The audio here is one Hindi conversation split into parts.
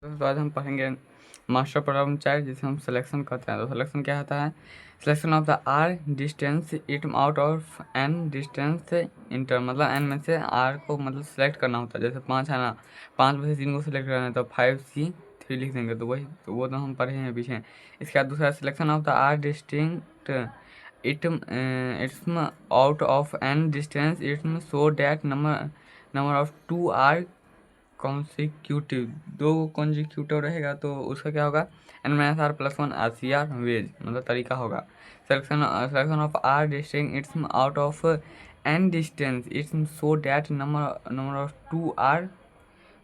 तो आज हम पढ़ेंगे मास्टर प्रॉब्लम चार्ट जिसे हम सिलेक्शन कहते हैं। तो सिलेक्शन क्या होता है? Selection of the r distance it out of n distance inter, मतलब एन में से आर को मतलब सेलेक्ट करना होता है। जैसे 5 है ना, 5 में से 3 को सिलेक्ट करना है तो 5C3 लिख देंगे। तो वही तो वो तो हम पढ़े हैं पीछे। इसके बाद दूसरा selection of the r distinct its out of n distance its so that number of 2 are consecutive, 2 consecutive रहेगा तो उसका क्या होगा? n-r+1 RCR वेज, मतलब तरीका होगा। Selection of r distinct its out of n distance its so that number of 2 are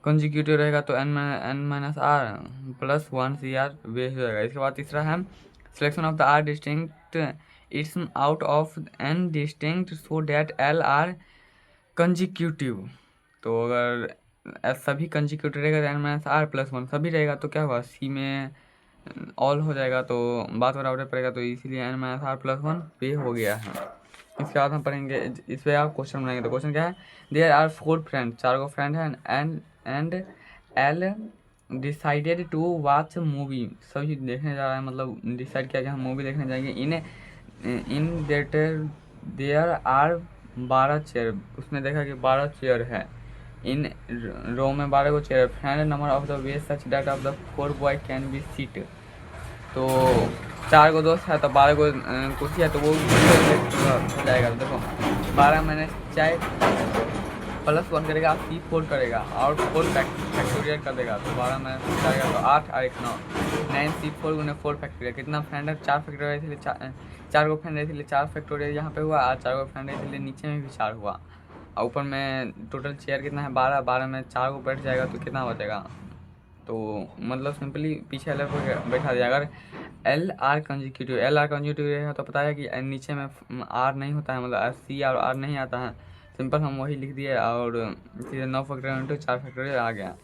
consecutive रहेगा तो n-r+1 CR वेज हो जाएगा। इसके बाद तीसरा है selection of the r distinct its out of n distinct so that L are consecutive. तो अगर सभी कंजिक्यूटिव रहेगा तो n-r+1 सभी रहेगा तो क्या होगा? सी में ऑल हो जाएगा तो बात बराबर पड़ेगा, तो इसीलिए n-r+1 पे हो गया है। इसके बाद हम पढ़ेंगे, इस पर आप क्वेश्चन बनाएंगे। तो क्वेश्चन क्या है? देयर आर 4 फ्रेंड, 4 को फ्रेंड है and L decided to watch movie, सभी देखने जा रहा है, मतलब डिसाइड किया कि हम मूवी देखने जाएंगे। इन देयर आर 12 चेयर, उसने देखा कि 12 चेयर है। इन रो में 12 को chair. Find number of the way such that of the 4 boy can be seat, तो 4 को दोस्त है तो 12 को कुर्सी है तो वो हो जाएगा। तो देखो 12 मैंने चाहे +1 करेगा, C4 करेगा और 4 फैक्टोरियल कर देगा तो 12 में जाएगा तो 8 और 1 9 9C4 गुने 4 फैक्टोरियल। कितना फ्रेंड है? 4 फैक्टोरियल, इसलिए 4 को फ्रेंड है इसलिए 4 फैक्टोरियल यहाँ पे हुआ, और 4 को फ्रेंड है इसलिए नीचे में भी 4 हुआ। और ऊपर में टोटल चेयर कितना है? 12, 12 में 4 को बैठ जाएगा तो कितना बचेगा? तो मतलब सिंपली पीछे एल को बैठा दिया। अगर L R कंजिक्यूटिव रहेगा तो पता है कि नीचे में R नहीं होता है, मतलब C और R नहीं आता है। सिंपल हम वही लिख दिए और सीधे 9 फैक्टोरियल इंटू 4 फैक्टोरियल आ गया।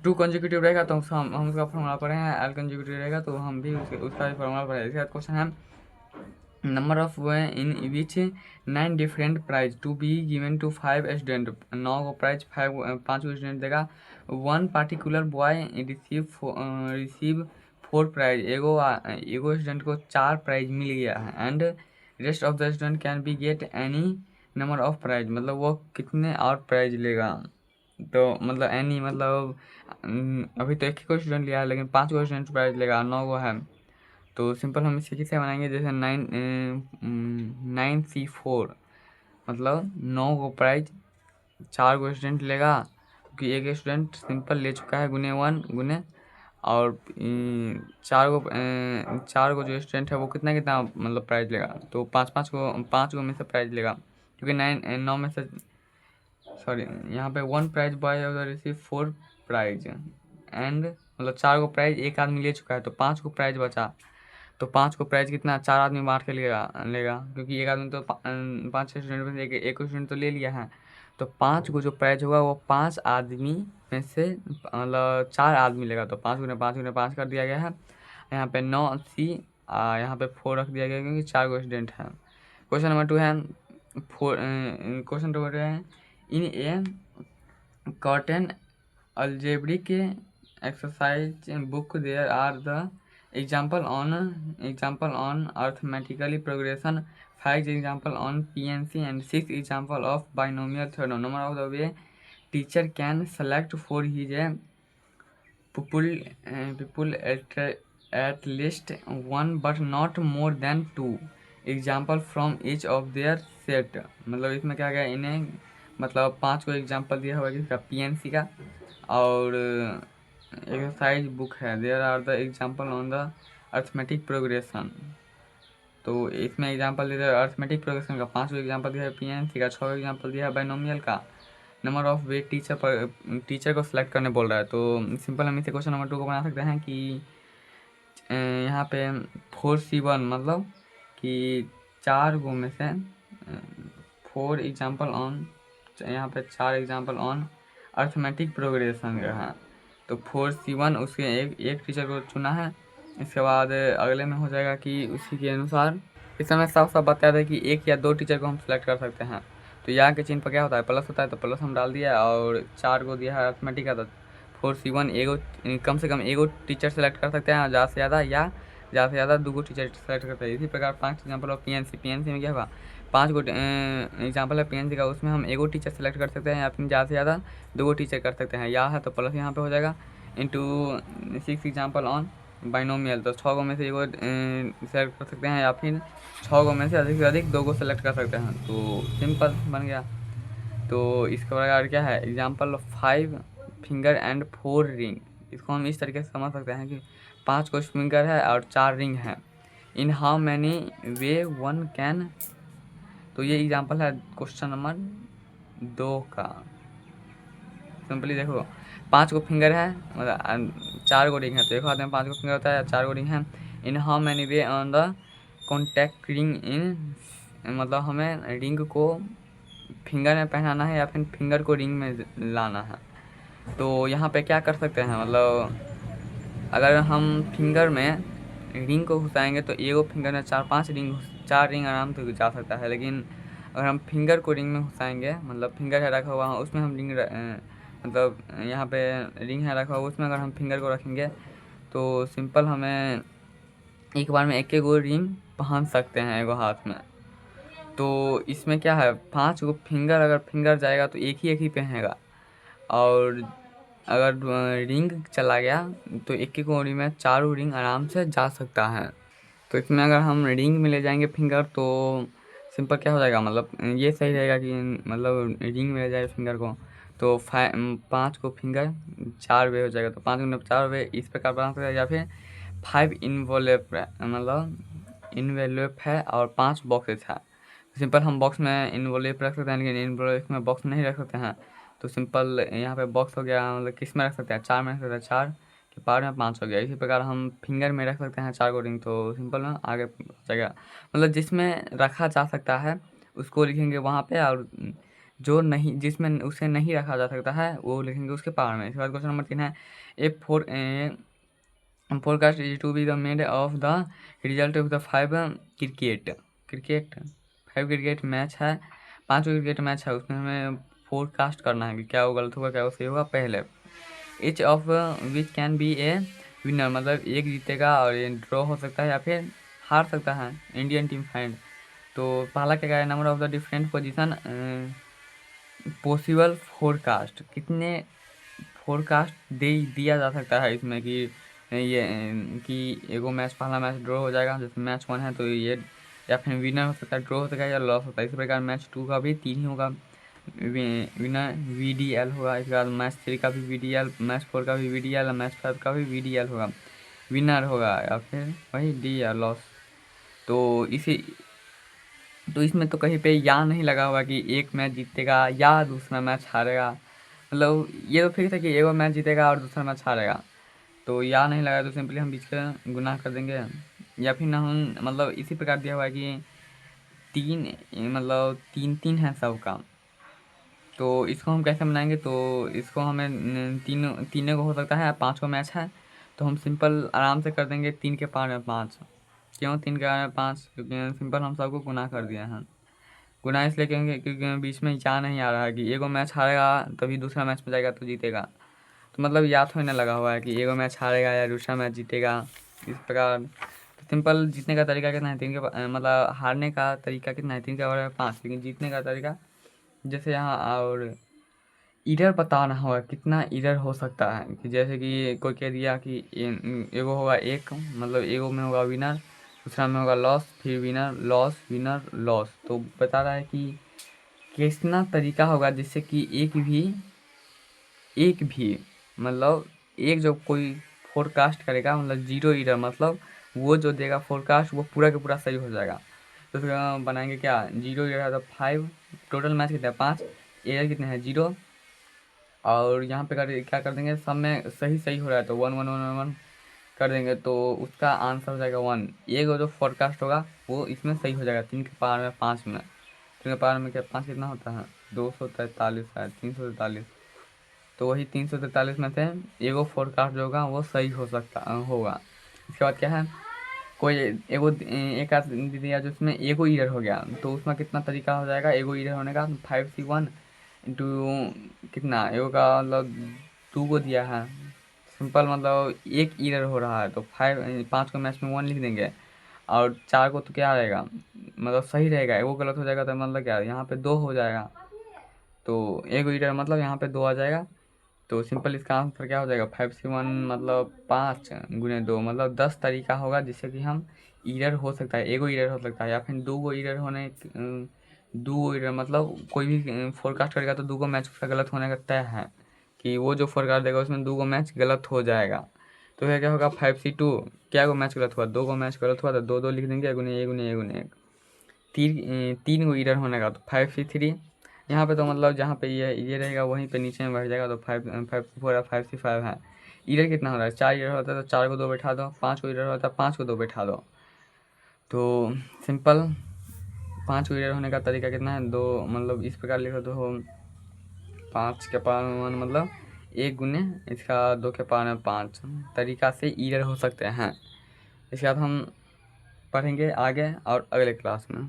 2 कंजिक्यूटिव रहेगा तो हम उसका फॉर्मूला पढ़े हैं। L कंजिक्यूटिव रहेगा तो हम भी उसका भी फॉर्मूला पढ़े। इसके बाद क्वेश्चन है number of way in which 9 different prize to be given to 5 student, 9 को प्राइज 5 को स्टूडेंट देगा। 1 पार्टिकुलर बॉय रिसीव 4 प्राइज, एगो स्टूडेंट को 4 प्राइज मिल गया है। And rest of the student can be get any number of prize, मतलब वो कितने और प्राइज लेगा? तो मतलब एनी मतलब अभी तो एक ही को स्टूडेंट लिया है लेकिन 5 को स्टूडेंट प्राइज लेगा, 9 को है। तो सिंपल हम इसे किसे बनाएंगे? जैसे 9C4 मतलब 9 को प्राइज 4 को स्टूडेंट लेगा, क्योंकि एक स्टूडेंट सिंपल ले चुका है गुने 1 गुने, और 4 को जो स्टूडेंट है वो कितना कितना मतलब प्राइज लेगा? तो 5 को में से प्राइज लेगा, क्योंकि 9 में से सॉरी यहाँ पे 1 prize boy receive 4 prize and मतलब 4 को प्राइज एक आदमी ले चुका है तो 5 को प्राइज बचा। तो 5 को प्राइज कितना? 4 आदमी बांट के लेगा, क्योंकि एक आदमी तो 5 स्टूडेंट में से एक स्टूडेंट तो ले लिया है। तो 5 को जो प्राइज होगा वो 5 आदमी में से मतलब 4 आदमी लेगा, तो 5 गुने 5 गुने 5 कर दिया गया है। यहाँ पे 9C यहाँ पे 4 रख दिया गया क्योंकि 4 को स्टूडेंट है। क्वेश्चन नंबर 2 है क्वेश्चन नंबर 2 है in a cotton algebraic exercise book there are the example on arithmetical progression, 5 example on PNC and 6 example of binomial theorem. Number of the way teacher can select for his people at least one but not more than 2 example from each of their set। मतलब इसमें क्या गया? इन्हें मतलब 5 को एग्जाम्पल दिया हुआ किसका? PNC का, और एक्सरसाइज बुक है there are the example on the arithmetic progression. तो इसमें एग्जाम्पल दिया है अर्थमेटिक प्रोग्रेशन का, 5 को एग्जाम्पल दिया है PNC का, 6 को एग्जाम्पल दिया है बाइनोमियल का। नंबर ऑफ वे टीचर को सिलेक्ट करने बोल रहा है। तो सिंपल हम इसे क्वेश्चन नंबर 2 को बना सकते हैं कि यहाँ पे 4C1 मतलब कि 4 गो में से 4 एग्जाम्पल ऑन, यहाँ पे 4 एग्जाम्पल ऑन अर्थमेटिक प्रोग्रेशन का है। तो 4C1 उसके एक टीचर को चुना है। इसके बाद अगले में हो जाएगा कि उसी के अनुसार इस समय साफ साफ बताया था कि 1 या 2 टीचर को हम सेलेक्ट कर सकते हैं। तो यहाँ के चिन्ह पर क्या होता है? प्लस होता है तो प्लस हम डाल दिया, और 4 को दिया है अर्थमेटिक का तो 4C1 एगो कम से कम एगो टीचर सेलेक्ट कर सकते हैं ज़्यादा से ज़्यादा, या ज़्यादा से ज़्यादा 2 टीचर सेलेक्ट करते हैं। इसी प्रकार 5 एग्जाम्पल ऑफ पीएनसी में क्या होगा, 5 एग्जाम्पल है पीएनसी का, उसमें हम एगो टीचर सेलेक्ट कर सकते हैं या फिर ज़्यादा से ज़्यादा 2 टीचर कर सकते हैं, या है तो प्लस यहाँ पे हो जाएगा इंटू 6 एग्जाम्पल ऑन बाइनोमियल, तो 6 में से एगो सेलेक्ट कर सकते हैं या फिर 6 में से अधिक 2 को सेलेक्ट कर सकते हैं। तो सिंपल बन गया। तो इसके प्रकार क्या है, एग्जाम्पल 5 फिंगर एंड 4 रिंग, इसको हम इस तरीके से समझ सकते हैं कि 5 को फिंगर है और 4 रिंग है। In how many way one can, तो ये एग्जाम्पल है क्वेश्चन नंबर 2 का। सिंपली देखो 5 को फिंगर है मतलब 4 को रिंग है, तो एक हाथ में 5 को फिंगर होता है, 4 को रिंग है। In how many way on the contact ring in, मतलब हमें रिंग को फिंगर में पहनाना है या फिर फिंगर को रिंग में लाना है। तो यहाँ पे क्या कर सकते हैं, मतलब अगर हम फिंगर में रिंग को घुसाएंगे तो एगो फिंगर में 4-5 रिंग, 4 रिंग आराम से जा सकता है। लेकिन अगर हम फिंगर को रिंग में घुसाएंगे, मतलब फिंगर है रखा हुआ उसमें हम रिंग मतलब यहाँ पे रिंग है रखा हुआ उसमें अगर हम फिंगर को रखेंगे तो सिंपल हमें एक बार में एक गो रिंग पहन सकते हैं एगो हाथ में। तो इसमें क्या है, 5 गो फिंगर, अगर फिंगर जाएगा तो एक ही पहनेगा, और अगर रिंग चला गया तो एक एक रिंग में 4 रिंग आराम से जा सकता है। तो इसमें अगर हम रिंग में ले जाएंगे फिंगर तो सिंपल क्या हो जाएगा, मतलब ये सही रहेगा कि मतलब रिंग में ले जाए फिंगर को, तो 5 को फिंगर 4 वे हो जाएगा, तो 5 गुना 4 वे इस प्रकार बना सकते हैं। या फिर 5 इन्वॉल्व मतलब इन्वेल्व है और 5 बॉक्सेस है, सिंपल हम बॉक्स में इन्वॉल्व रख सकते हैं, लेकिन इन्वॉल्व में बॉक्स नहीं रख सकते हैं। तो सिंपल यहाँ पे बॉक्स हो गया, मतलब किस में रख सकते हैं, 4 में रख सकते हैं, 4 के पार में 5 हो गया। इसी प्रकार हम फिंगर में रख सकते हैं 4 को रिंग, तो सिंपल में आगे हो जाएगा। मतलब जिसमें रखा जा सकता है उसको लिखेंगे वहाँ पे, और जो नहीं, जिसमें उसे नहीं रखा जा सकता है वो लिखेंगे उसके पार में। इसके बाद क्वेश्चन नंबर 3 है, forecast is to be the made of the result of the 5 cricket match है, 5 क्रिकेट मैच है, उसमें हमें फोरकास्ट करना है कि क्या वो गलत होगा क्या वो सही होगा पहले। Each of which can be A winner, मतलब एक जीतेगा और ये ड्रॉ हो सकता है या फिर हार सकता है, इंडियन टीम फाइंड। तो पहला क्या है, number of the different position possible forecast, कितने फोरकास्ट दिया जा सकता है इसमें कि ये कि एगो मैच, पहला मैच ड्रॉ हो जाएगा, जैसे मैच 1 है तो ये या फिर विनर हो सकता है, ड्रॉ हो सकता है या लॉस होता है। इसी प्रकार मैच 2 का भी 3 ही होगा, विनर VDL होगा। इसके बाद मैच 3 का भी VDL, मैच 4 का भी VDL, मैच 5 का भी VDL होगा, विनर होगा या फिर वही डी या लॉस। तो इसमें तो कहीं पे या नहीं लगा हुआ कि एक मैच जीतेगा या दूसरा मैच हारेगा, मतलब ये तो फिक्स है कि एगो मैच जीतेगा और दूसरा मैच हारेगा। तो या नहीं लगा तो सिंपली हम बीच का गुना कर देंगे, या फिर ना हम मतलब इसी प्रकार दिया हुआ है कि 3 मतलब 3-3 है सबका। तो इसको हम कैसे बनाएंगे, तो इसको हमें तीनों को हो सकता है, 5 को मैच है तो हम सिंपल आराम से कर देंगे 3 के पार में 5। क्यों 3 के पार में 5, क्योंकि सिंपल हम सबको गुना कर दिए हैं। गुना इसलिए क्योंकि बीच में या नहीं आ रहा है कि एगो मैच हारेगा तभी दूसरा मैच में जाएगा तो जीतेगा, तो मतलब या थोड़ी ना लगा हुआ है कि एगो मैच हारेगा या दूसरा मैच जीतेगा। इस प्रकार तो सिंपल जीतने का तरीका कितना है, 3 के मतलब हारने का तरीका कितना है, 3 के बारे में 5, लेकिन जीतने का तरीका जैसे यहाँ, और इरर बताना होगा कितना इरर हो सकता है, कि जैसे कि कोई कह दिया कि एगो होगा एक, मतलब एगो में होगा विनर, दूसरा में होगा लॉस, फिर विनर लॉस। तो बता रहा है कि कितना तरीका होगा जिससे कि एक भी मतलब एक जो कोई फोरकास्ट करेगा, मतलब 0 इरर, मतलब वो जो देगा फोरकास्ट वो पूरा का पूरा सही हो जाएगा। तो उसका बनाएंगे क्या, 0 इरर है तो 5, टोटल मैच कितना है 5, एरर कितने हैं 0, और यहाँ पे क्या कर देंगे, सब में सही हो रहा है तो 1 कर देंगे, तो उसका आंसर हो जाएगा 1। ये जो फोरकास्ट होगा वो इसमें सही हो जाएगा, 3 के पावर में 5 में, 3 के पावर में क्या 5 कितना होता है 243 है, 343, तो वही 343 में से एगो फोरकास्ट जो होगा वो सही हो सकता होगा। इसके बाद क्या है, कोई एगो एक आध दिया जिसमें एगो इरर हो गया, तो उसमें कितना तरीका हो जाएगा एगो इरर होने का, 5C1 इंटू कितना एगो का मतलब 2 को दिया है, सिंपल मतलब एक ईरर हो रहा है, तो 5 को मैच में 1 लिख देंगे, और 4 को तो क्या आएगा, मतलब सही रहेगा, वो गलत हो जाएगा तो मतलब क्या, यहाँ पे 2 हो जाएगा, तो एक ईरर मतलब यहाँ पे 2 आ जाएगा। तो सिंपल इसका आंसर क्या हो जाएगा, 5C1 मतलब 5 × 2 मतलब 10 तरीका होगा जिससे कि हम ईरर हो सकता है, एगो ईरर हो सकता है, या फिर 2 गो ईरर होने, 2 गो ईरर मतलब कोई भी फोरकास्ट करेगा तो 2 गो मैच उसका गलत होने का तय है, कि वो जो फोरकास्ट देगा उसमें 2 गो मैच गलत हो जाएगा। तो फिर क्या होगा, 5C2 क्या गो मैच गलत हुआ, 2 गो मैच गलत हुआ, तो 2 2 लिख देंगे, गुने ए गुने ए गुने एक, 3 गो ईरर होने का, तो 5C3 यहाँ पे तो मतलब जहाँ पे ये रहेगा वहीं पे नीचे में बैठ जाएगा, तो 5C4 है, 5C5 है। ईरर कितना हो रहा है, 4 ईरर होता है तो 4 को 2 बैठा दो, 5 को ईरर होता है 5 को 2 बैठा दो। तो सिंपल 5 को ईरर होने का तरीका कितना है, 2 मतलब इस प्रकार लिखो, तो 5 के पावर में 1 मतलब 1 गुने इसका 2 के पावर में 5 तरीका से ईरर हो सकते हैं। इसके बाद हम पढ़ेंगे आगे और अगले क्लास में।